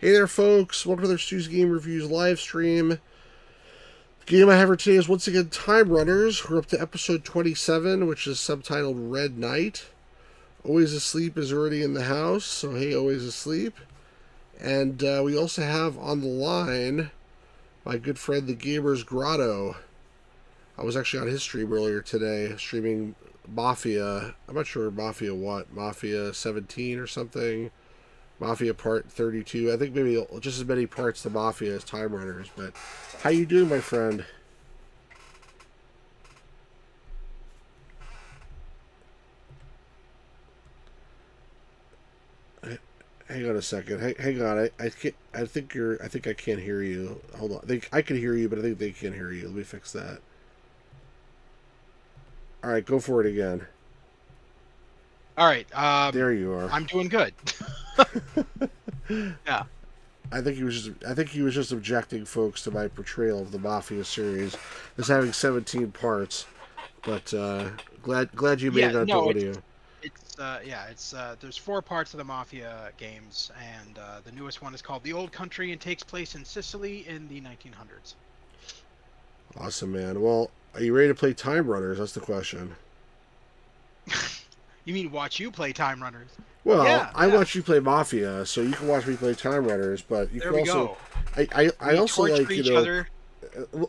Hey there, folks. Welcome to the Stu's Game Reviews live stream. The game I have for today is once again Time Runners. We're up to episode 27, which is subtitled Red Knight. Always Asleep is already in the house, so hey, Always Asleep. And we also have on the line my good friend, the Gamer's Grotto. I was actually on his stream earlier today, streaming Mafia. I'm not sure Mafia what. Mafia 17 or something. Mafia Part 32. I think maybe just as many parts to Mafia as Time Runners. But how you doing, my friend? Hang on a second. Hang on. I can't. I think I can't hear you. Hold on. I can hear you, but I think they can't hear you. Let me fix that. All right, go for it again. All right. There you are. I'm doing good. Yeah. I think he was just objecting, folks, to my portrayal of the Mafia series as having 17 parts. But glad you made that audio. There's 4 parts of the Mafia games, and the newest one is called The Old Country and takes place in Sicily in the 1900s. Awesome, man. Well, are you ready to play Time Runners? That's the question. You mean watch you play Time Runners? Well, yeah, I watch you play Mafia, so you can watch me play Time Runners, but you can also... I also like, other.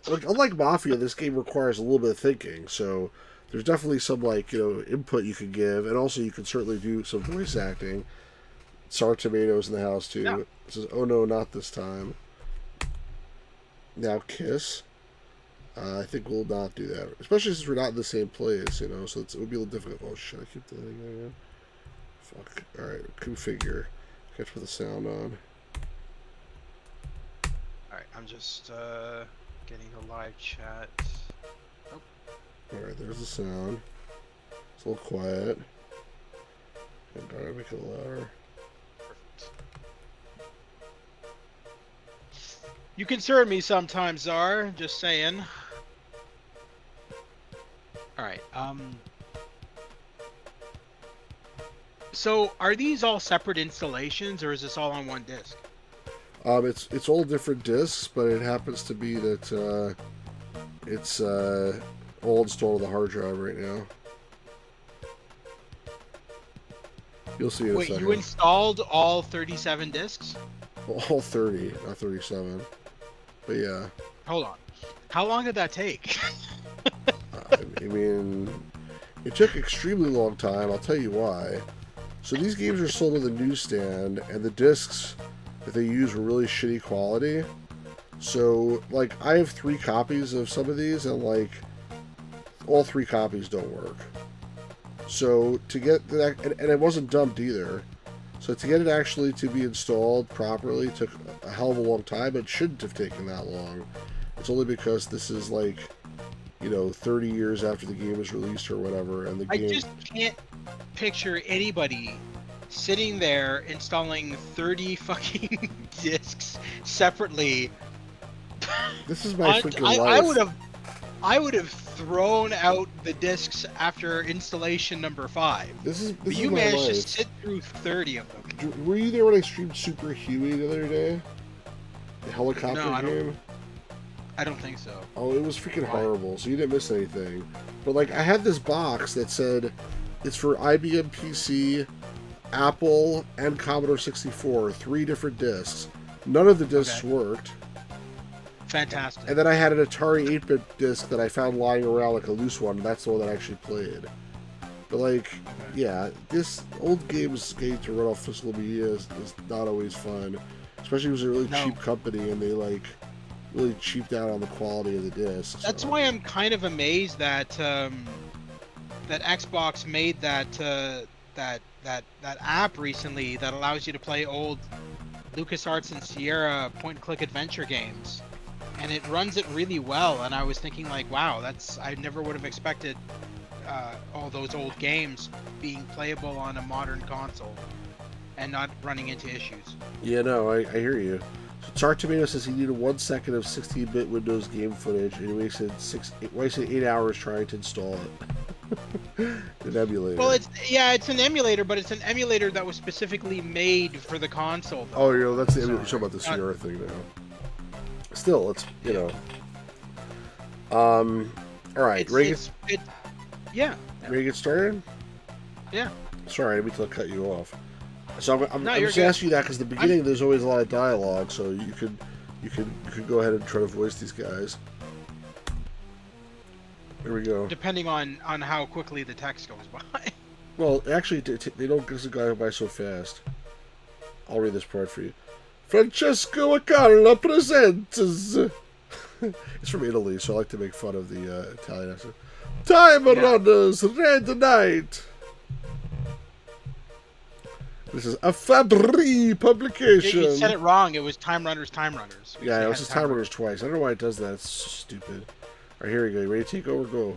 Unlike Mafia, this game requires a little bit of thinking, so there's definitely some, input you can give, and also you can certainly do some voice acting. Sour Tomatoes in the house, too. Yeah. It says, oh no, not this time. Now Kiss. I think we'll not do that, especially since we're not in the same place, so it would be a little difficult. Oh shit, I keep doing that again. Fuck. Alright, configure. Catch with the sound on. Alright, I'm just getting the live chat. Oh. Alright, there's the sound. It's a little quiet. And try to make it louder. Perfect. You concern me sometimes, Czar. Just saying. Alright, so are these all separate installations, or is this all on one disc? It's all different discs, but it happens to be that it's all installed on the hard drive right now. You'll see in a second. Wait, you installed all 37 discs? All 30, not 37. But yeah. Hold on. How long did that take? I mean, it took extremely long time. I'll tell you why. So these games are sold on the newsstand, and the discs that they use were really shitty quality. So, I have 3 copies of some of these, and, all 3 copies don't work. So, to get that, and it wasn't dumped either. So, to get it actually to be installed properly took a hell of a long time. It shouldn't have taken that long. It's only because this is, 30 years after the game was released or whatever, and the game... I just can't picture anybody sitting there installing 30 fucking discs separately. This is my freaking life. I would have thrown out the discs after installation number 5. But you managed to sit through 30 of them. Were you there when I streamed Super Huey the other day? The helicopter game? I don't think so. Oh, it was freaking horrible, so you didn't miss anything. But, I had this box that said it's for IBM PC, Apple, and Commodore 64, 3 different discs. None of the discs worked. Fantastic. And then I had an Atari 8-bit disc that I found lying around, a loose one, and that's the one that I actually played. But, yeah, this old games getting to run off physical media is not always fun. Especially if it was a really cheap company and they, really cheaped out on the quality of the disc. That's why I'm kind of amazed that that Xbox made that app recently that allows you to play old LucasArts and Sierra point-and-click adventure games, and it runs it really well. And I was thinking, wow, I never would have expected all those old games being playable on a modern console and not running into issues. Yeah, no, I hear you. Sour Tomato says he needed 1 second of 16-bit Windows game footage, and he wasted 8 hours trying to install it. An emulator. Well, it's an emulator, but it's an emulator that was specifically made for the console. Though. Oh, that's the emulator. Show about the Sierra thing now. Still, it's All right, ready? Yeah. Ready to get started? Yeah. Sorry, I didn't mean to cut you off. So I'm just good. asking you that because the beginning there's always a lot of dialogue, so you could go ahead and try to voice these guys. Here we go. Depending on how quickly the text goes by. Well, actually, they don't go by so fast. I'll read this part for you. Francesco Accarla presents. It's from Italy, so I like to make fun of the Italian accent. Time Runners, Red Knight. This is a Fabri publication. You said it wrong. It was Time Runners. Yeah, it was just Time Runners twice. I don't know why it does that. It's stupid. All right, here we go. You ready to take over? Go.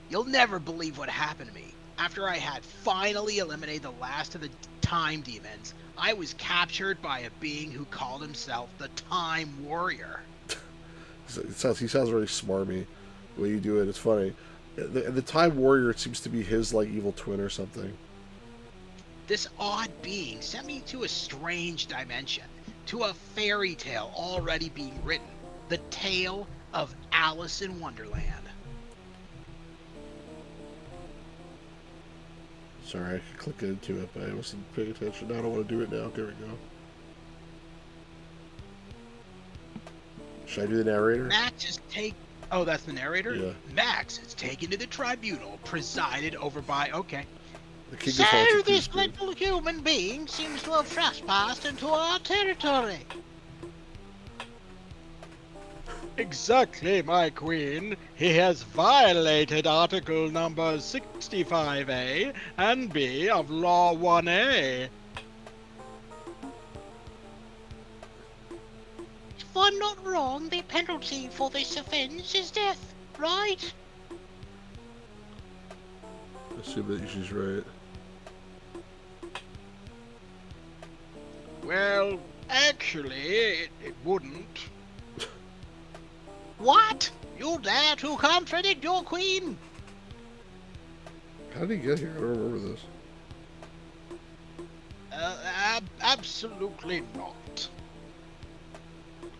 You'll never believe what happened to me. After I had finally eliminated the last of the Time Demons, I was captured by a being who called himself the Time Warrior. He sounds really smarmy the way you do it. It's funny. The Time Warrior, it seems to be his like evil twin or something. This odd being sent me to a strange dimension, to a fairy tale already being written, the tale of Alice in Wonderland. Sorry, I could click into it, but I wasn't paying attention. Now I don't want to do it now. There we go. Should I do the narrator? Max is Oh, that's the narrator? Yeah. Max is taken to the tribunal, presided over by... Okay. The king So of this little human being seems to have trespassed into our territory. Exactly, my queen. He has violated Article number 65A and B of Law 1A. If I'm not wrong, the penalty for this offence is death, right? I assume that she's right. Well, actually, it wouldn't. What? You dare to contradict your queen? How did he get here? I don't remember this. Absolutely not.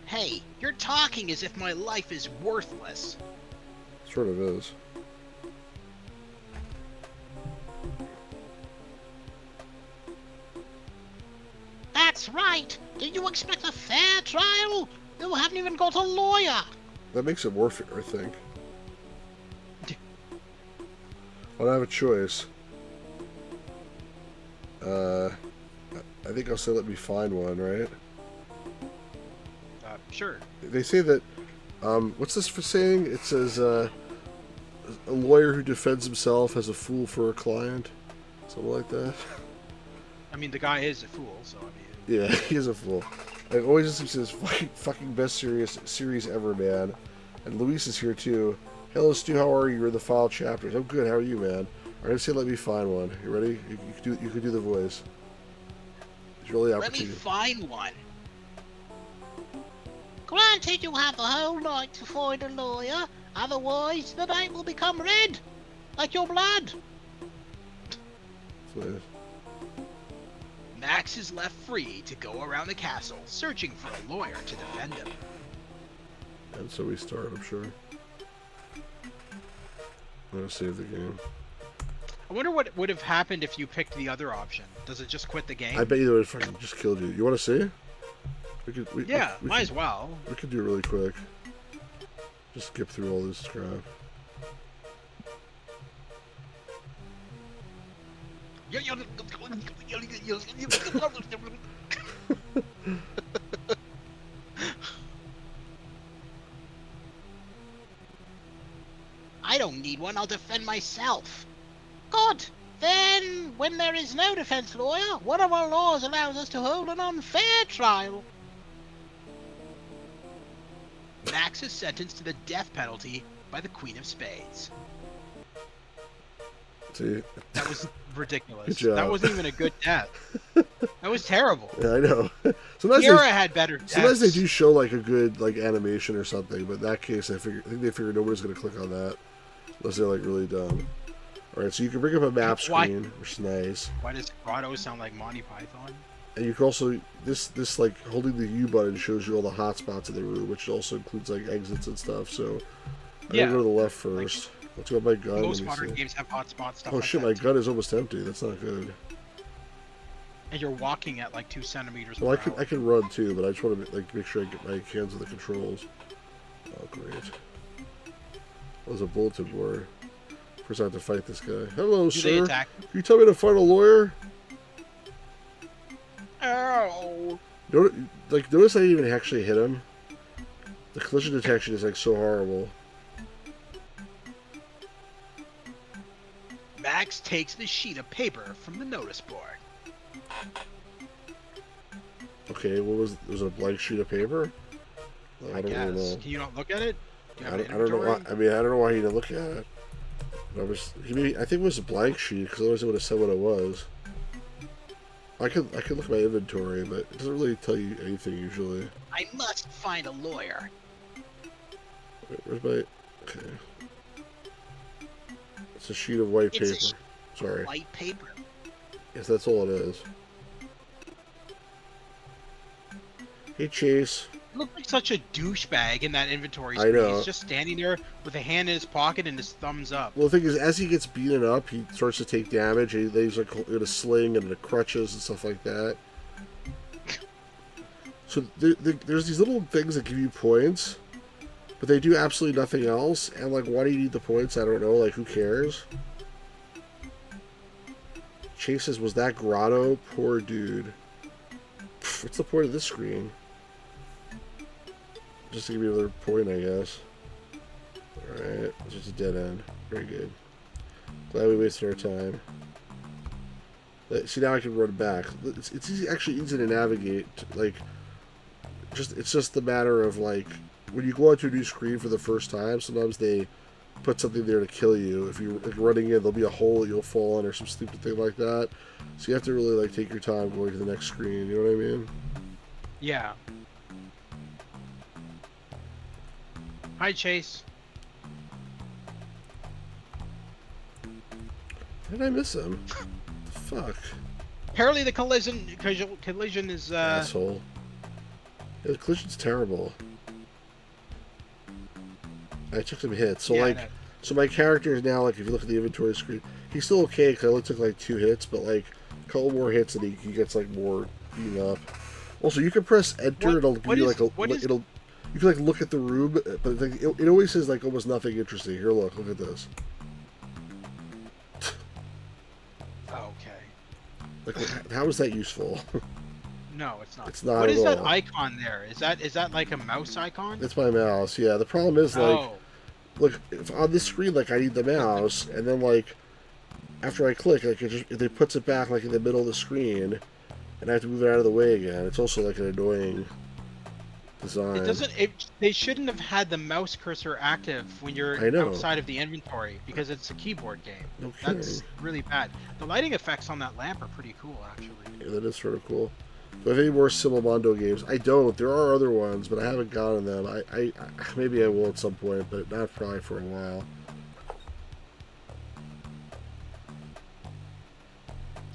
Hey, you're talking as if my life is worthless. Sort of is. That's right. Did you expect a fair trial? You haven't even got a lawyer. That makes it more fair, I think. Well, I have a choice. I think I'll say let me find one, right? Sure. They say that, what's this for saying? It says, a lawyer who defends himself has a fool for a client. Something like that. I mean, the guy is a fool, so I mean... Yeah, he is a fool. I always listen to this fucking best series ever, man. And Luis is here, too. Hello, Stu, how are you? You're in the final chapters. I'm good, how are you, man? Alright, say let me find one. You ready? You can do the voice. It's really opportunity. Let me find one. Granted, you have the whole night to find a lawyer, otherwise the night will become red, like your blood. So, Max is left free to go around the castle, searching for a lawyer to defend him. and so we start, I'm sure. I'm gonna save the game. I wonder what would have happened if you picked the other option. Does it just quit the game? I bet you they would have fucking just killed you. You want to see? Might as well. We could do it really quick. Just skip through all this crap. I don't need one, I'll defend myself. Good. Then, when there is no defense lawyer, one of our laws allows us to hold an unfair trial. Max is sentenced to the death penalty by the Queen of Spades. See? That was ridiculous. Good job. That wasn't even a good death. That was terrible. Yeah, I know. Sometimes Sierra had better deaths. sometimes they do show like a good like animation or something, but in that case, I think they figured nobody's gonna click on that. Unless they're like really dumb. Alright, so you can bring up a map Why- screen, which is nice. Why does Grotto sound like Monty Python? And you can also, this like, holding the U button shows you all the hotspots in the room, which also includes like exits and stuff, so I'm Yeah. gonna go to the left first. Let's go with my gun. Most let me modern see. games have hotspots, stuff Oh like shit, that my too. gun is almost empty. That's not good. And you're walking at like 2 centimeters Well, per I can run too, but I just want to like make sure I get my hands on the controls. Oh great. There's a bulletin board. First I have to fight this guy. Hello, Do they sir. attack? Can you tell me to find a lawyer? Oh. Notice I didn't even actually hit him. The collision detection is like so horrible. Max takes the sheet of paper from the notice board. Okay, was it a blank sheet of paper? I don't guess. really know. Can you not look at it? Do you have an I don't know why. inventory? I mean, I don't know why he didn't look at it. I think it was a blank sheet because otherwise it would have said what it was. I could look at my inventory, but it doesn't really tell you anything usually. I must find a lawyer. Wait, where's my? Okay. It's a sheet of white It's a paper. Sorry. White paper. Yes, that's all it is. Hey, Chase. You look like such a douchebag in that inventory I screen. know. He's just standing there with a hand in his pocket and his thumbs up. Well, the thing is, as he gets beaten up, he starts to take damage. And he's like in a sling and the crutches and stuff like that. So there's these little things that give you points, but they do absolutely nothing else. And like, why do you need the points? I don't know. Like, who cares? Chase says, "Was that Grotto? Poor dude." Pff, what's the point of this screen? Just to give you another point, I guess. Alright, it's just a dead end. Very good. Glad we wasted our time. See, now I can run back. It's easy, actually easy to navigate. Like, it's just the matter of, like, when you go onto a new screen for the first time, sometimes they put something there to kill you. If you're like, running in, there'll be a hole that you'll fall in or some stupid thing like that. So you have to really, like, take your time going to the next screen. You know what I mean? Yeah. Hi, Chase. How did I miss him? Fuck. Apparently the collision is Asshole. Yeah, the collision's terrible. I took some hits. So, yeah, I like, know. so my character is now, like, if you look at the inventory screen, he's still okay because I only took, like, 2 hits, but, like, a couple more hits and he gets, like, more beaten up. Also, you can press enter, it'll give you, like, you can, like, look at the room, but like, it always says, like, almost nothing interesting. Here, look at this. Okay. Like, how is that useful? No, it's not. It's not What at is that all. icon there? Is that like a mouse icon? It's my mouse, yeah. The problem is, like, Oh. look, if on this screen, like, I need the mouse, and then, like, after I click, like, it puts it back, like, in the middle of the screen, and I have to move it out of the way again. It's also, like, an annoying design. It doesn't. They shouldn't have had the mouse cursor active when I you're know. outside of the inventory because it's a keyboard game. No That's kidding. really bad. The lighting effects on that lamp are pretty cool, actually. Yeah, that is sort of cool. Do I have any more Simomondo games? I don't. There are other ones, but I haven't gotten them. I maybe I will at some point, but not probably for a while.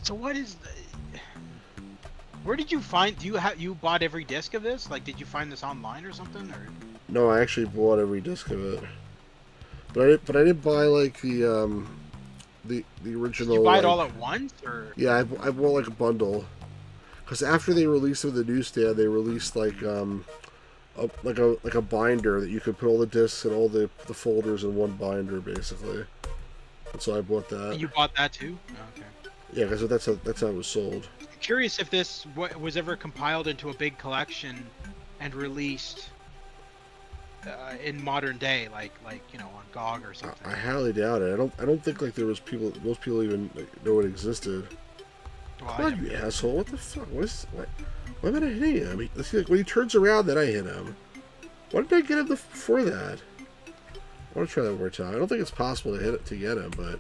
So what is the? Where did you find? You bought every disc of this? Like, did you find this online or something? Or No, I actually bought every disc of it, but I didn't buy like the original. did you buy it like- all at once, or? Yeah, I bought like a bundle, because after they released it with the newsstand, they released like a binder that you could put all the discs and all the folders in one binder basically. And so I bought that. You bought that too? Okay. Yeah, because that's how it was sold. Curious if this was ever compiled into a big collection and released in modern day, like on GOG or something. I highly doubt it. I don't think like there was most people even know it existed. Well, Come on, you asshole! What the fuck? Why am I not hitting him? See, like when he turns around, then I hit him. Why did I get him before that? I want to try that one more time. I don't think it's possible to get him, but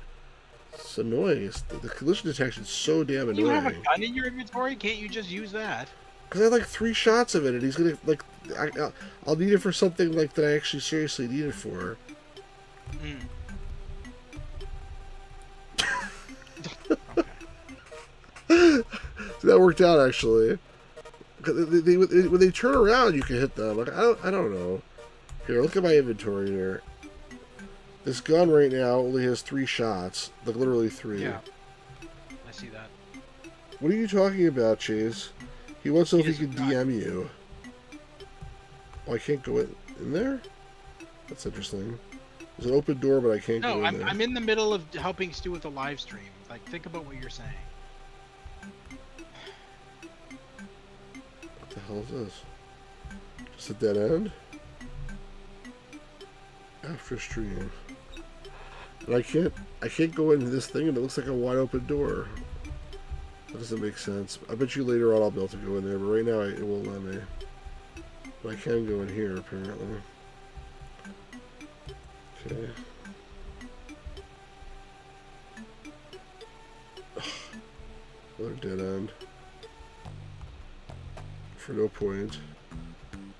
it's annoying. The collision detection is so damn annoying. You have a gun in your inventory? Can't you just use that? Because I had like 3 shots of it, and he's gonna like I'll need it for something like that I actually seriously need it for. Mm. That worked out actually. When they turn around, you can hit them. Like I don't know. Here, look at my inventory here. This gun right now only has 3 shots. Like literally 3. Yeah, I see that. What are you talking about, Chase? He wants to know if he can does not. DM you. Oh, I can't go in there? That's interesting. There's an open door, but I can't go No, in there. I'm in the middle of helping Stu with the live stream. Like, think about what you're saying. What the hell is this? Just a dead end? After stream. And I can't go into this thing and it looks like a wide open door. That doesn't make sense. I bet you later on I'll be able to go in there, but right now it won't let me. But I can go in here apparently. Okay. Another dead end. For no point.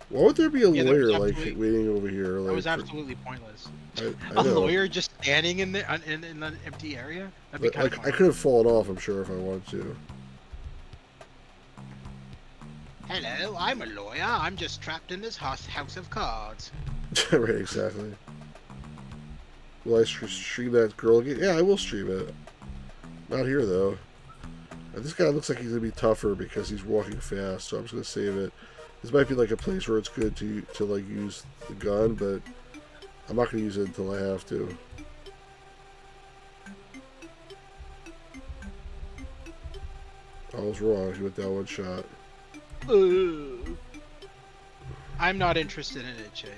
Why would there be a Yeah, that was lawyer like absolutely- waiting over here? That Like, was absolutely pointless. I A know. lawyer just standing in the in an empty area? That'd be kind Like of I could have fallen off, I'm sure, if I wanted to. Hello, I'm a lawyer. I'm just trapped in this house of cards. Right, exactly. Will I stream that girl again? Yeah, I will stream it. Not here though. This guy looks like he's gonna be tougher because he's walking fast, so I'm just gonna save it. This might be like a place where it's good to like use the gun, but I'm not gonna use it until I have to. I was wrong. He went down one shot. I'm not interested in it, Chase.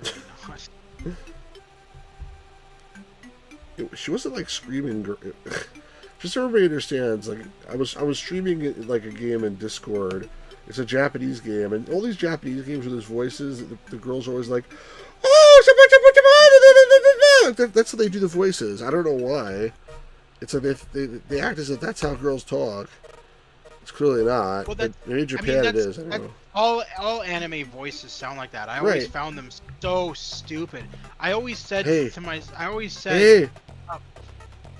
Really not. She wasn't like screaming. Just so everybody understands, like I was streaming it like a game in Discord. It's a Japanese game, and all these Japanese games with those voices, the girls are always like, "Oh, that's how they do the voices." I don't know why. It's like they act as if that's how girls talk. It's clearly not. Well, But maybe in Japan it that's- is. I don't know. all anime voices sound like that. I always Right. found them so stupid. I always said Hey. to my, I always said, Hey,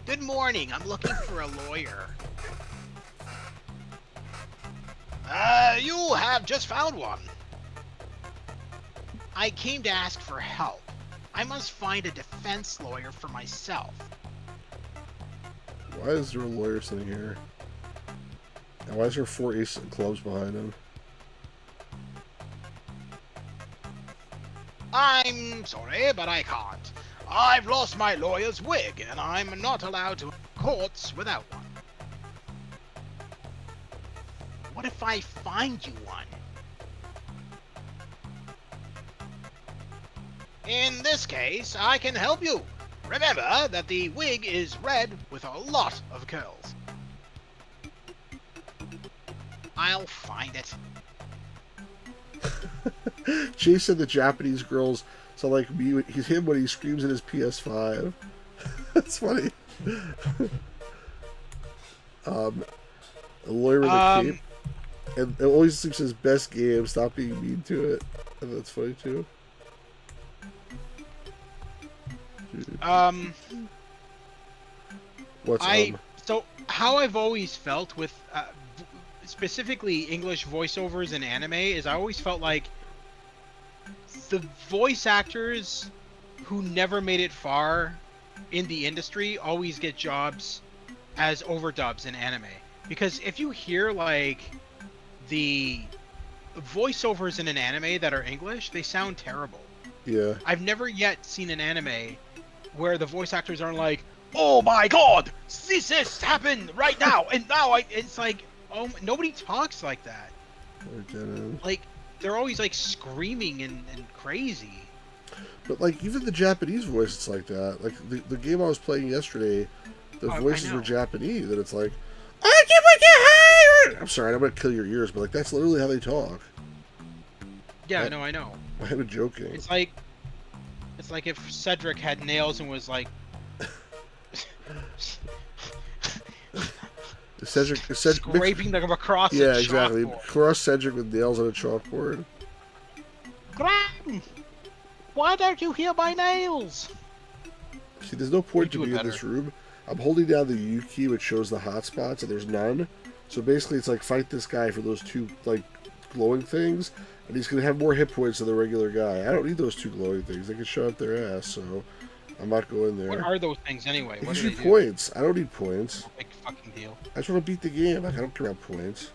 Good morning. I'm looking for a lawyer. You have just found one. I came to ask for help. I must find a defense lawyer for myself. why is there a lawyer sitting here? And why is there 4 aces of clubs behind him? I'm sorry, but I can't. I've lost my lawyer's wig, and I'm not allowed to courts without one. What if I find you one? In this case, I can help you. Remember that the wig is red with a lot of curls. I'll find it. Chase said the Japanese girls sound like me. He's him when he screams at his PS5. That's funny. A lawyer with a cape, and it always says best game. Stop being mean to it. And that's funny too. What's So how I've always felt with specifically English voiceovers in anime is I always felt like the voice actors who never made it far in the industry always get jobs as overdubs in anime. Because if you hear like the voiceovers in an anime that are English, they sound terrible. Yeah. I've never yet seen an anime where the voice actors aren't like, "Oh my god, this happened right now," and now it's like, oh, nobody talks like that. Like, they're always like screaming and crazy. But like even the Japanese voice, it's like that. Like the game I was playing yesterday, the voices were Japanese, and it's like, I'm sorry, I'm gonna kill your ears, but like that's literally how they talk. Yeah, no, I know. I'm not joking. It's like if Cedric had nails and was like Cedric scraping them across. Yeah, a exactly. chalkboard. Cross Cedric with nails on a chalkboard. Graham! Why don't you hear my nails? See, there's no point to do it be in better. this room. I'm holding down the U key, which shows the hotspots, and there's none. So basically, it's like fight this guy for those two like glowing things, and he's gonna have more hit points than the regular guy. I don't need those two glowing things; they can shove up their ass. So I'm not going there. What are those things anyway? It What gives do you they points. I don't need points. do? Big fucking deal. I just want to beat the game. Like, I don't care about points.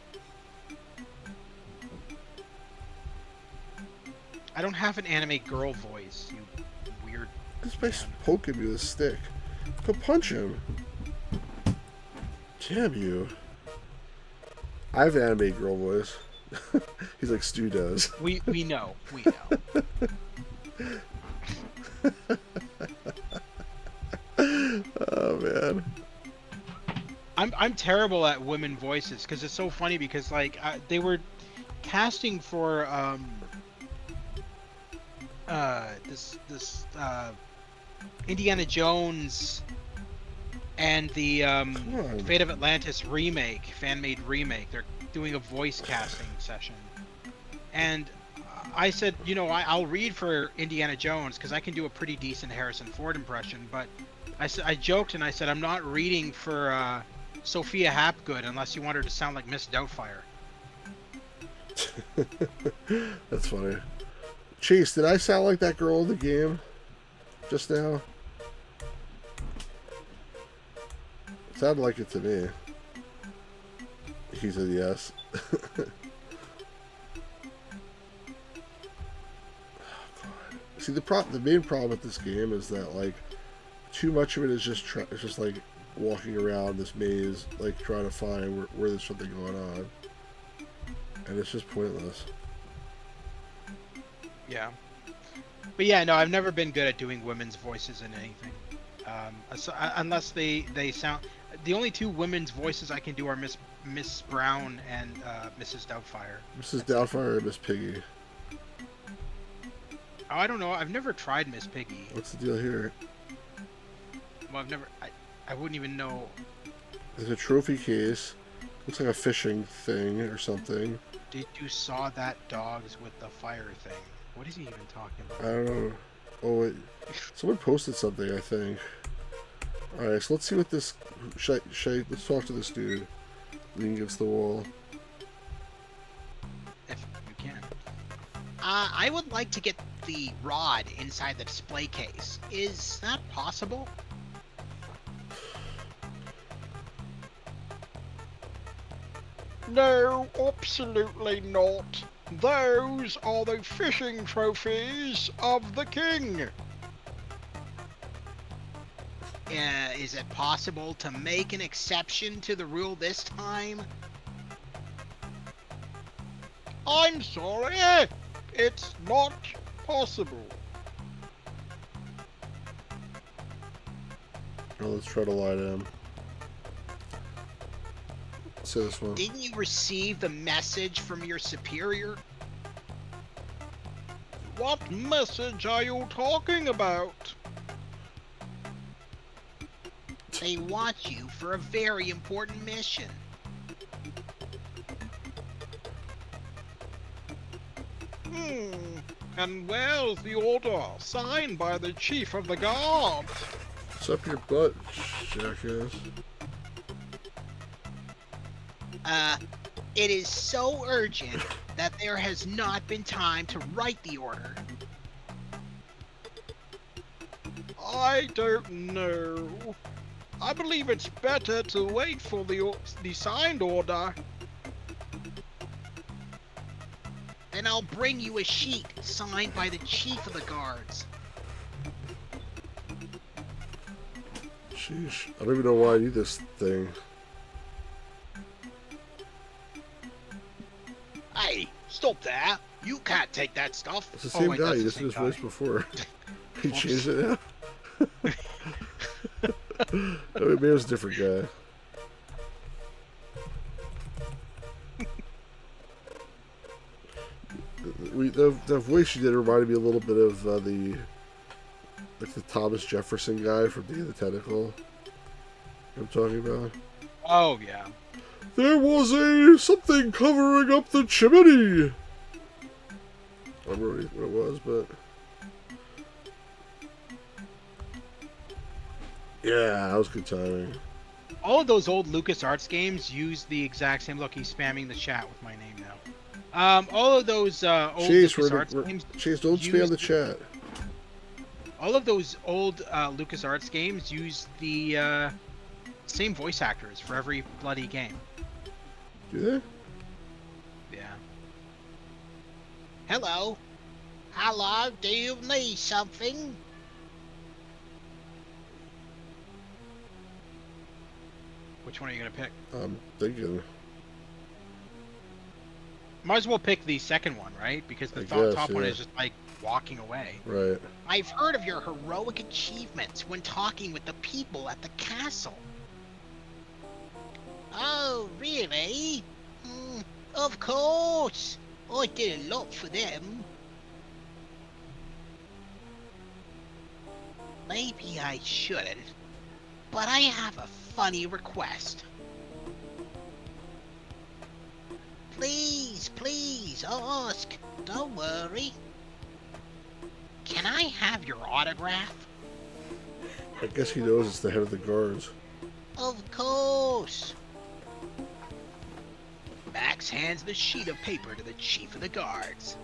I don't have an anime girl voice, you weird. This guy's poking me with a stick. Go punch him. Damn you. I have an anime girl voice. He's like Stu does. We know. Oh man. I'm terrible at women voices because it's so funny because like they were casting for this Indiana Jones and the Fate of Atlantis remake, fan-made remake. They're doing a voice casting session, and I said, you know, I'll read for Indiana Jones because I can do a pretty decent Harrison Ford impression, but I joked and I said I'm not reading for Sophia Hapgood unless you want her to sound like Miss Doubtfire. That's funny. Chase, did I sound like that girl in the game just now? It sounded like it to me. He said yes. See, the main problem with this game is that like too much of it is just like walking around this maze, like trying to find where there's something going on, and it's just pointless. Yeah. But yeah, no, I've never been good at doing women's voices in anything. Unless they sound. The only two women's voices I can do are Miss Brown and Mrs. Doubtfire. Mrs. Doubtfire or Miss Piggy? Oh, I don't know. I've never tried Miss Piggy. What's the deal here? Well, I wouldn't even know. There's a trophy case. Looks like a fishing thing or something. Did you saw that dogs with the fire thing? What is he even talking about? I don't know. Oh wait, someone posted something. I think. All right, so let's see what this. Let's talk to this dude. Leaning against the wall. If you can. I would like to get the rod inside the display case. Is that possible? No, absolutely not. Those are the fishing trophies of the king. Is it possible to make an exception to the rule this time? I'm sorry, it's not possible. Well, let's try to lie to him. Say this one. Didn't you receive the message from your superior? What message are you talking about? They want you for a very important mission. And where's the order signed by the chief of the guard? What's up your butt, jackass? It is so urgent that there has not been time to write the order. I don't know. I believe it's better to wait for the signed order. Then I'll bring you a sheet signed by the chief of the guards. Sheesh. I don't even know why I need this thing. Hey, stop there. You can't take that stuff. It's the same wait, guy. that's You the listened to same his voice before. He changed it now. Maybe it was a different guy. The voice you did reminded me a little bit of the Thomas Jefferson guy from Day of the Tentacle. I'm talking about. Oh yeah. There was something covering up the chimney. I don't remember what it was, but yeah, that was good timing. all of those old LucasArts games use the exact same. Look, he's spamming the chat with my name now. All of those old LucasArts games. Chase, don't spam the chat. All of those old LucasArts games use the same voice actors for every bloody game. Do they? Yeah. Hello. Hello, do you need something? Which one are you gonna pick? I'm thinking. Might as well pick the second one, right? Because the top one is just like walking away. Right. I've heard of your heroic achievements when talking with the people at the castle. Oh, really? Of course. I did a lot for them. Maybe I shouldn't, but I have a funny request. Please, please, ask. Don't worry. Can I have your autograph? I guess he knows it's the head of the guards. Of course. Max hands the sheet of paper to the chief of the guards,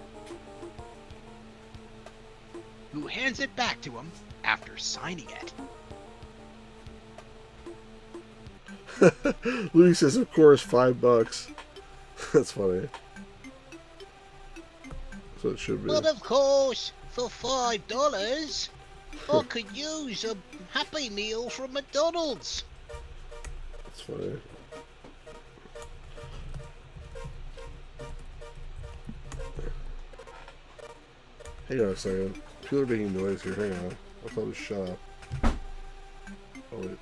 who hands it back to him after signing it. Louis says, of course, $5. That's funny. So it should be. But of course, for $5, I could use a Happy Meal from McDonald's. That's funny. Hang on a second. People are making noise here. Hang on. I'll probably shut up. Oh, wait.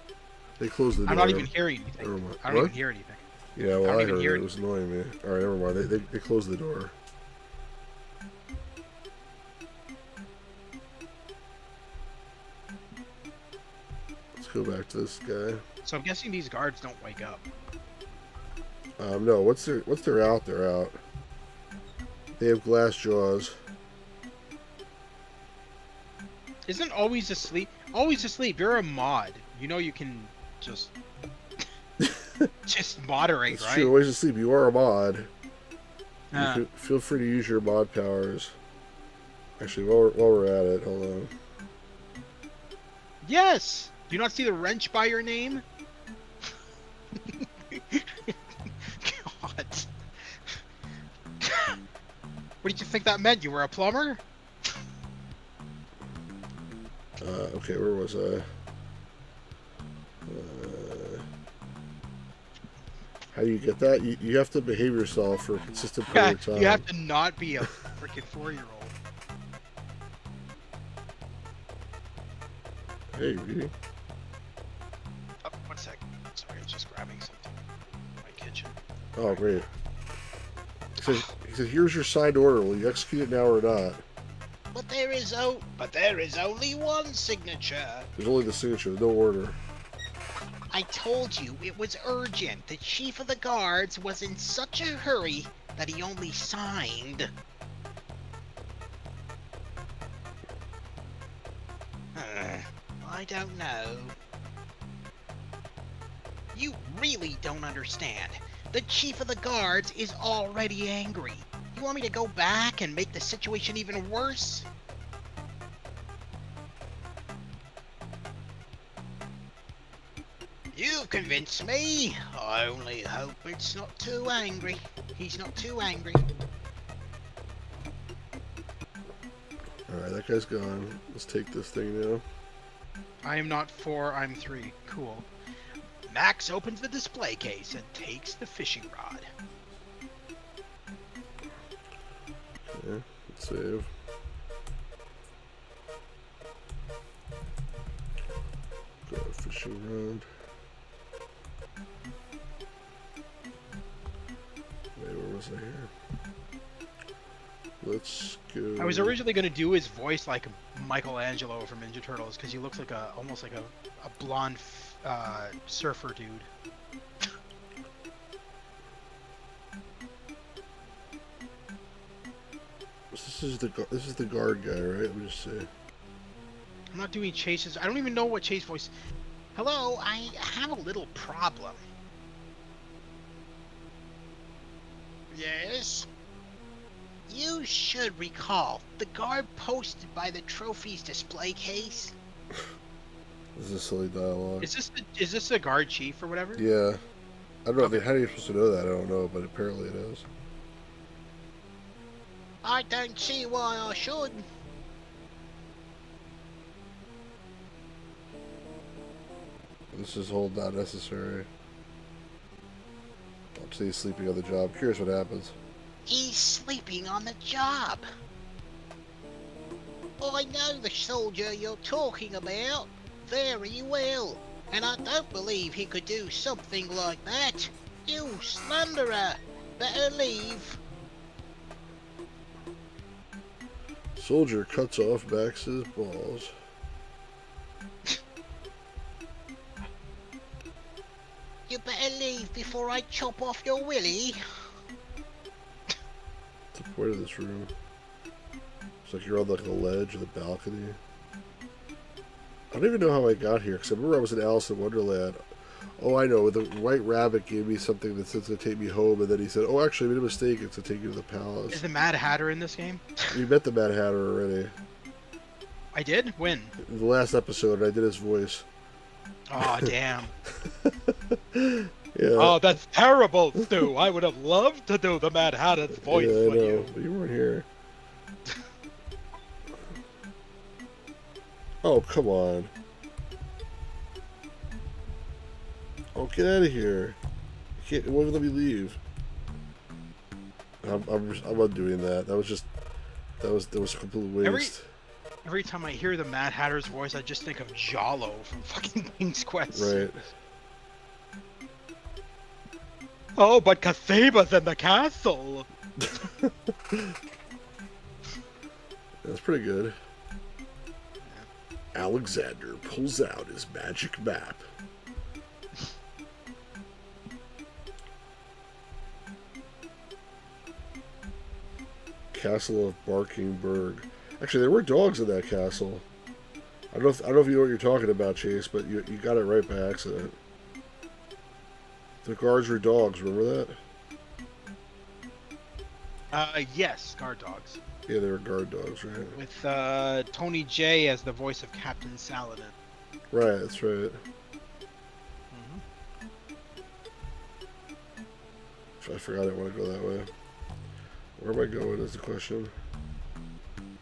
They closed the door. I'm not even hearing anything. I don't even hear anything. Yeah, well, I heard hear it. It was annoying me. Alright, never mind. They closed the door. Let's go back to this guy. So I'm guessing these guards don't wake up. No, once they're out, they're out. They have glass jaws. Isn't always asleep? Always asleep. You're a mod. You know you can just moderate, That's right? true. Always asleep. You are a mod. Feel free to use your mod powers. Actually, while we're at it, hold on. Yes. Do you not see the wrench by your name? God. What did you think that meant? You were a plumber? Okay, where was I? How do you get that? You have to behave yourself for a consistent period of time. You have to not be a freaking 4-year-old. Hey, reading. Oh, 1 sec. Sorry, I was just grabbing something in my kitchen. Oh, great. He said, here's your signed order. Will you execute it now or not? But there is only one signature. There's only the signature, no order. I told you it was urgent. The chief of the guards was in such a hurry that he only signed. I don't know. You really don't understand. The chief of the guards is already angry. You want me to go back and make the situation even worse? You've convinced me. I only hope it's not too angry. He's not too angry. Alright, that guy's gone. Let's take this thing now. I am not 4, I'm 3. Cool. Max opens the display case and takes the fishing rod. Okay, let's save. Go to fishing rod. Wait, where was I here? Let's go. I was originally going to do his voice like Michelangelo from Ninja Turtles because he looks like almost like a blonde surfer dude. This is the guard guy, right? Let me just see. I'm not doing Chase's. I don't even know what Chase voice. Hello, I have a little problem. Yes? You should recall the guard posted by the trophy's display case. This is silly dialogue. Is this the guard chief or whatever? Yeah. I don't know. Okay. How are you supposed to know that? I don't know, but apparently it is. I don't see why I should. This is hold not necessary. I'll say he's sleeping on the job. Curious what happens. He's sleeping on the job. I know the soldier you're talking about very well, and I don't believe he could do something like that. You slanderer, better leave. Soldier cuts off Max's balls. You better leave before I chop off your willy. What's the point of this room? It's like you're on like the ledge of the balcony. I don't even know how I got here, because I remember I was in Alice in Wonderland. Oh, I know. The White Rabbit gave me something that said to take me home, and then he said, oh, actually, I made a mistake. It's to take you to the palace. Is the Mad Hatter in this game? We met the Mad Hatter already. I did? When? In the last episode, I did his voice. Oh, damn. Yeah. Oh, that's terrible, Stu. I would have loved to do the Mad Hatter's voice yeah, I for know, you. but you weren't here. Oh, come on. Oh, get out of here. You can't, it won't let me leave. I'm undoing that. That was a complete waste. Every time I hear the Mad Hatter's voice, I just think of Jalo from fucking King's Quest. Right. Oh, but Kasaba's in the castle. That's pretty good. Alexander pulls out his magic map. Castle of Barkingburg. Actually, there were dogs in that castle. I don't know if you know what you're talking about, Chase, but you got it right by accident. The guards were dogs, remember that? Yes, guard dogs. Yeah, they were guard dogs, right? With Tony J as the voice of Captain Saladin. Right, that's right. I forgot I didn't want to go that way. Where am I going is the question.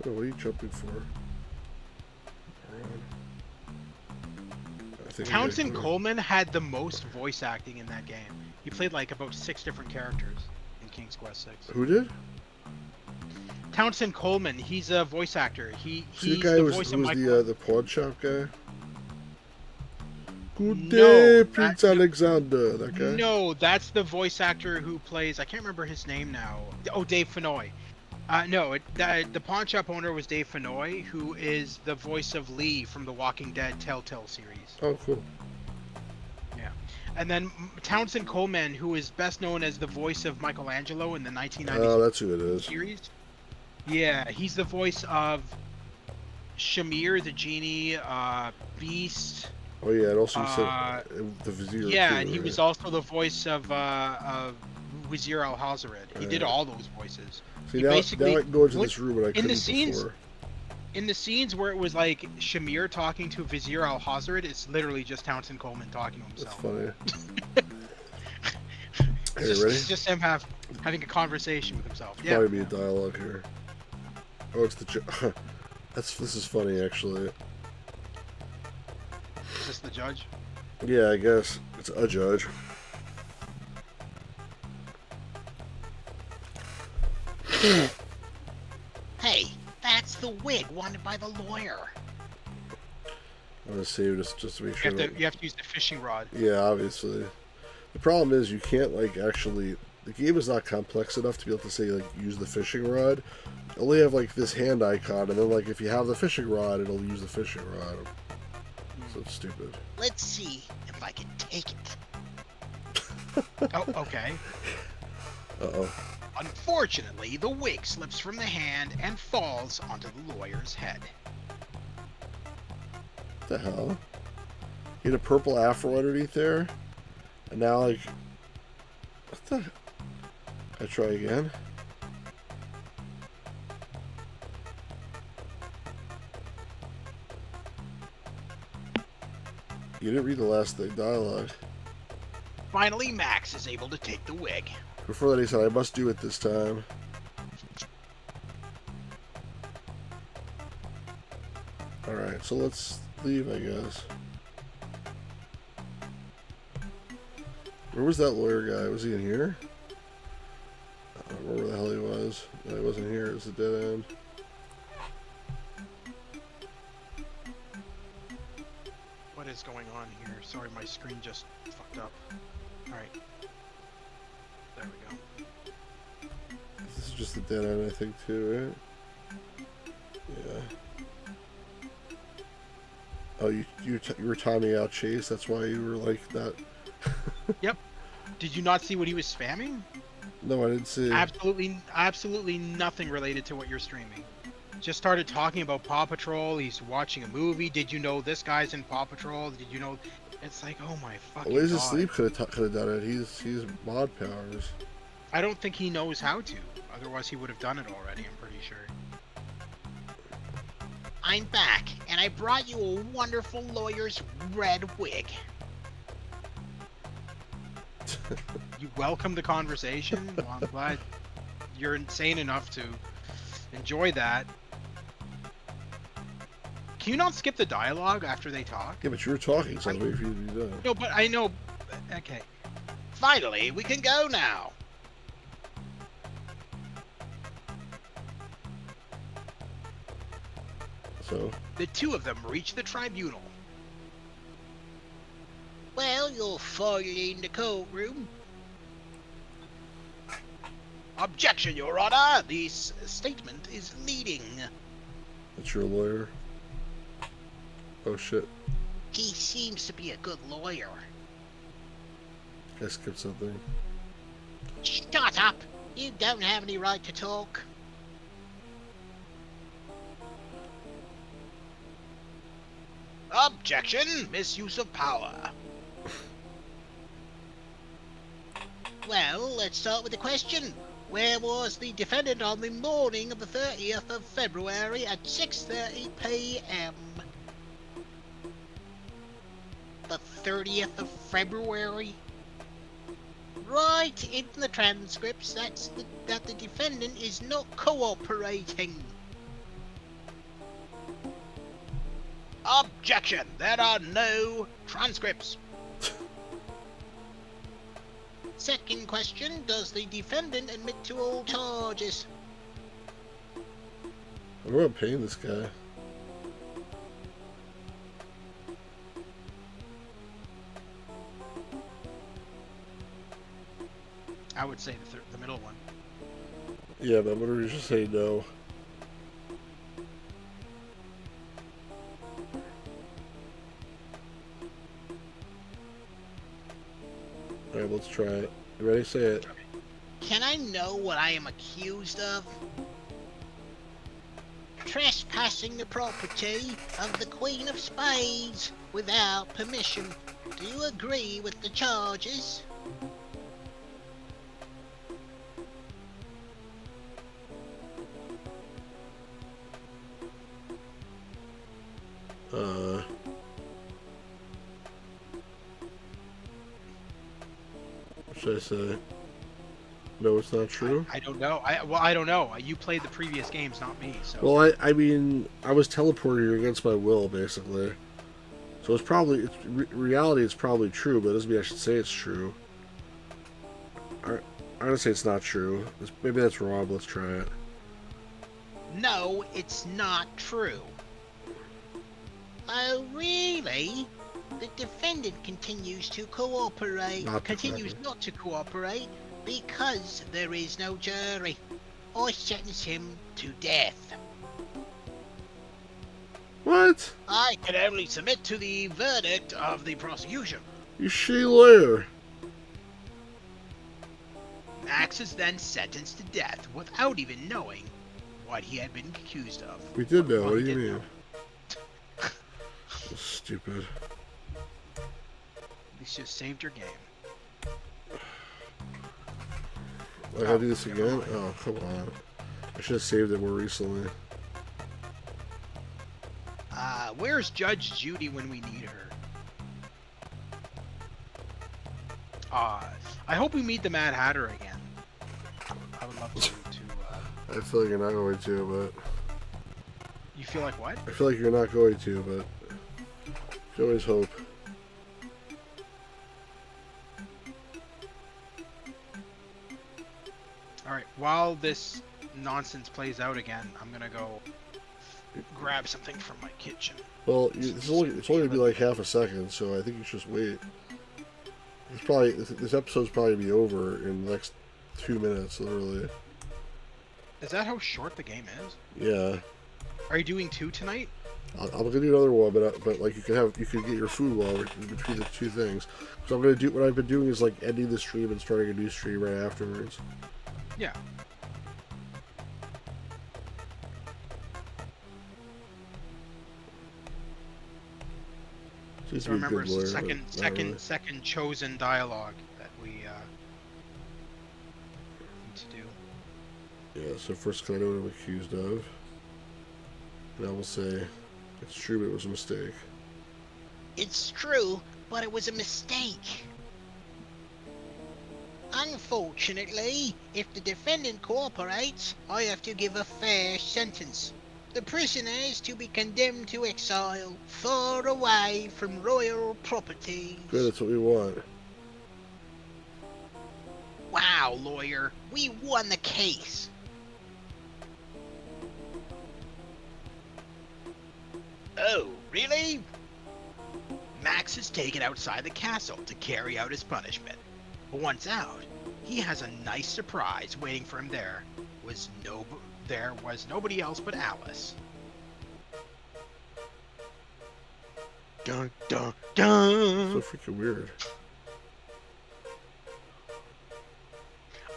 Oh, what are you jumping for? Townsend Coleman had the most voice acting in that game. He played like about 6 different characters in King's Quest 6. Who did? Townsend Coleman, he's a voice actor. He's the guy the who voice was of the pawn shop guy? Good No, day, Prince Alexander. That guy? No, that's the voice actor who plays. I can't remember his name now. Oh, Dave Fennoy. The pawn shop owner was Dave Fennoy, who is the voice of Lee from the Walking Dead Telltale series. Oh, cool. Yeah, and then Townsend Coleman, who is best known as the voice of Michelangelo in the 1990s Oh, that's who it is. series. Yeah, he's the voice of Shamir the genie, Beast. Oh, yeah, and also you said the Vizier. Yeah, too, and he right? was also the voice of Wazir Al Hazred. He did all those voices. See, he now I basically- can go into this room, but I in couldn't the scenes- before. In the scenes where it was like Shamir talking to Vizier Al Hazred, it's literally just Townsend Coleman talking to That's himself. funny. It's ready? just him having a conversation with himself. Yeah. Probably be a dialogue here. Oh, it's the this is funny, actually. Is this the judge? Yeah, I guess. It's a judge. Hey, that's the wig wanted by the lawyer. I'm gonna save this just to make sure. You have to use the fishing rod. Yeah, obviously. The problem is you can't actually. The game is not complex enough to be able to say use the fishing rod. You only have this hand icon, and then if you have the fishing rod, it'll use the fishing rod. So it's stupid. Let's see if I can take it. Oh, okay. Uh-oh. Unfortunately, the wig slips from the hand and falls onto the lawyer's head. What the hell? He had a purple afro underneath there. And now, like... What the... I try again. You didn't read the last thing, dialogue. Finally, Max is able to take the wig. Before that, he said, I must do it this time. Alright, so let's leave, I guess. Where was that lawyer guy? Was he in here? I don't remember where the hell he was. No, he wasn't here. It was a dead end. What is going on here? Sorry, my screen just fucked up. Alright. There we go. This is just a dead end, I think, too, right? Yeah. Oh, you were timing out Chase. That's why you were like that. Yep. Did you not see what he was spamming? No, I didn't see. Absolutely nothing related to what you're streaming. Just started talking about Paw Patrol. He's watching a movie. Did you know this guy's in Paw Patrol? Did you know? It's like, oh my fucking Lazy god. Sleep could have done it. He's mod powers. I don't think he knows how to. Otherwise, he would have done it already. I'm pretty sure. I'm back, and I brought you a wonderful lawyer's red wig. You welcome the conversation. Well, I'm glad you're insane enough to enjoy that. Can you not skip the dialogue after they talk? Yeah, but you were talking, so I was waiting for you to be done. No, but I know. Okay. Finally, we can go now. So, The two of them reach the tribunal. Well, you're finally in the courtroom. Objection, Your Honor. This statement is leading. that's your lawyer. Oh shit. He seems to be a good lawyer. I skipped something. Shut up! You don't have any right to talk. Objection! Misuse of power. Well, let's start with the question. Where was the defendant on the morning of the 30th of February at 6:30 p.m.? The 30th of February? Right in the transcripts, that the defendant is not cooperating. Objection! There are no transcripts. Second question, does the defendant admit to all charges? I'm gonna paying this guy. I would say the middle one. Yeah, but I'm gonna just say no. Alright, let's try it. You ready? Say it. Can I know what I am accused of? Trespassing the property of the Queen of Spades without permission. Do you agree with the charges? What should I say? No, it's not true. I don't know. I don't know. You played the previous games, not me. So. Well, I mean, I was teleported here against my will, basically. So it's probably, reality it's probably true, but it doesn't mean I should say it's true. I'm gonna say it's not true. Maybe that's wrong, but let's try it. No, it's not true. Oh, really? The defendant continues to cooperate. Continues not to cooperate because there is no jury. I sentence him to death. What? I can only submit to the verdict of the prosecution. You shitty lawyer. Max is then sentenced to death without even knowing what he had been accused of. We did know. Well, What do he you did mean? Stupid. He's just saved your game. I gotta do this again? Oh, come on. I should have saved it more recently. Where's Judge Judy when we need her? I hope we meet the Mad Hatter again. I would love to. I feel like you're not going to, but... You feel like what? I feel like you're not going to, but... You can always hope. Alright, while this nonsense plays out again, I'm gonna go grab something from my kitchen. Well, it's only gonna be like half a second, so I think you should just wait. This episode's probably be over in the next 2 minutes, literally. Is that how short the game is? Yeah. Are you doing 2 tonight? I'm gonna do another one, but like you could get your food while in between the two things. So I'm gonna do what I've been doing is like ending the stream and starting a new stream right afterwards. Yeah. So remember, it's the second chosen dialogue that we need to do. Yeah. So first, can I know what I'm accused of? And I will say, it's true, but it was a mistake. It's true, but it was a mistake. Unfortunately, if the defendant cooperates, I have to give a fair sentence. The prisoner is to be condemned to exile, far away from royal properties. Good, that's what we want. Wow, lawyer, we won the case. Oh, really? Max is taken outside the castle to carry out his punishment. But once out, he has a nice surprise waiting for him there. There was nobody else but Alice. Dun dun dun! So freaking weird.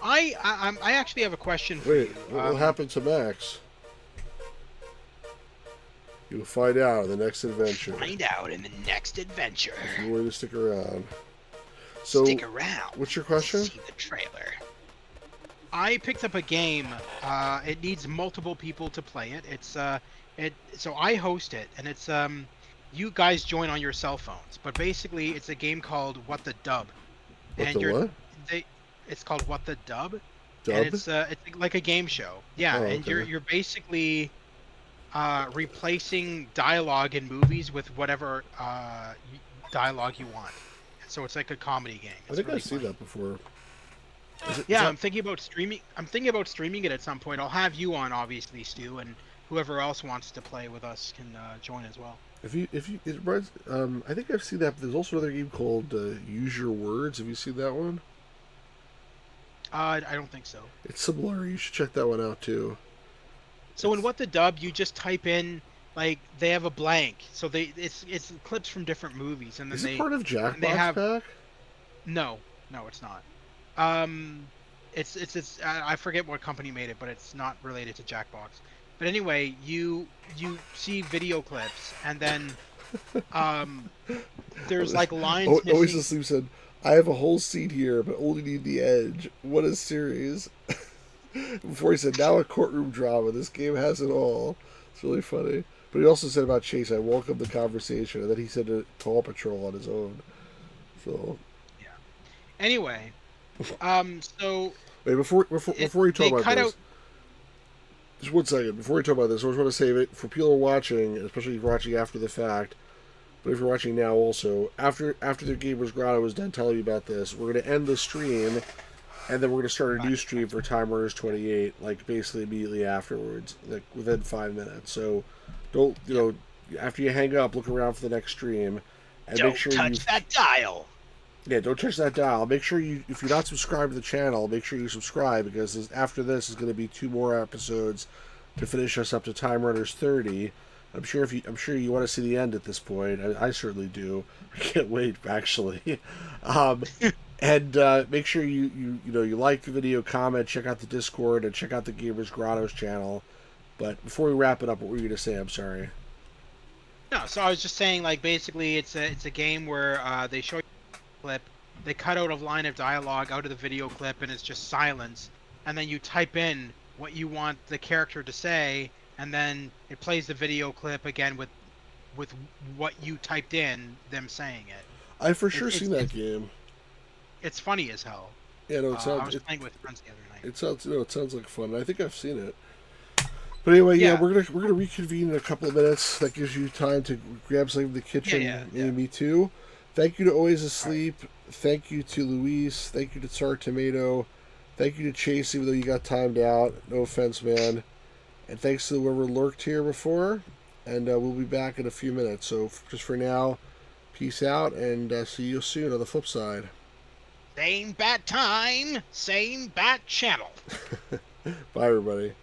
I actually have a question for Wait, you. what happened to Max? You'll find out in the next adventure. Find out in the next adventure. If you're willing to stick around. So, Stick around. what's your question? See the trailer. I picked up a game. It needs multiple people to play it. So I host it, and it's you guys join on your cell phones. But basically, it's a game called What the Dub. What? It's called What the Dub. Dub? And it's like a game show. Yeah, Oh, and okay. you're basically replacing dialogue in movies with whatever dialogue you want. So it's like a comedy game. I think I've seen that before. Yeah, I'm thinking about streaming. I'm thinking about streaming it at some point. I'll have you on, obviously, Stu, and whoever else wants to play with us can join as well. I think I've seen that. But there's also another game called Use Your Words. Have you seen that one? I don't think so. It's similar. You should check that one out too. So in What the Dub, you just type in like they have a blank. So it's clips from different movies, and then Is it part of Jackbox Pack? No, it's not. It's I forget what company made it, but it's not related to Jackbox. But anyway, you see video clips, and then there's like lines missing. Always Asleep said, "I have a whole scene here, but only need the edge. What a series!" Before he said, "Now a courtroom drama. This game has it all." It's really funny. But he also said about Chase, "I welcome the conversation," and then he said to Paw Patrol on his own. So. Yeah. Anyway. So wait, before you talk about this, just 1 second. Before we talk about this, I just want to say that for people who are watching, especially if you're watching after the fact, but if you're watching now also, after the Gamers Grotto is done telling you about this, we're going to end the stream, and then we're going to start a new stream for Time Runners 28, like basically immediately afterwards, like within 5 minutes. So don't, after you hang up, look around for the next stream, and Don't make sure touch that dial. Yeah, don't touch that dial. Make sure if you're not subscribed to the channel, make sure you subscribe, because after this is going to be 2 more episodes to finish us up to Time Runners 30. I'm sure you want to see the end at this point. I certainly do. I can't wait, actually. And make sure you like the video, comment, check out the Discord, and check out the Gamers Grotto's channel. But before we wrap it up, what were you going to say? I'm sorry. No, so I was just saying, like, basically, it's a game where they show clip, they cut out a line of dialogue out of the video clip, and it's just silence. And then you type in what you want the character to say, and then it plays the video clip again with what you typed in, them saying it. I've for sure seen that game. It's funny as hell. Yeah, no, it I sounds. was playing with friends the other night. It sounds like fun. I think I've seen it. But anyway, yeah, Yeah. we're gonna reconvene in a couple of minutes. That gives you time to grab something from the kitchen. Yeah. Me too. Thank you to Always Asleep. Thank you to Luis. Thank you to Tsar Tomato. Thank you to Chase, even though you got timed out. No offense, man. And thanks to whoever lurked here before. And we'll be back in a few minutes. So just for now, peace out, and see you soon on the flip side. Same bat time, same bat channel. Bye, everybody.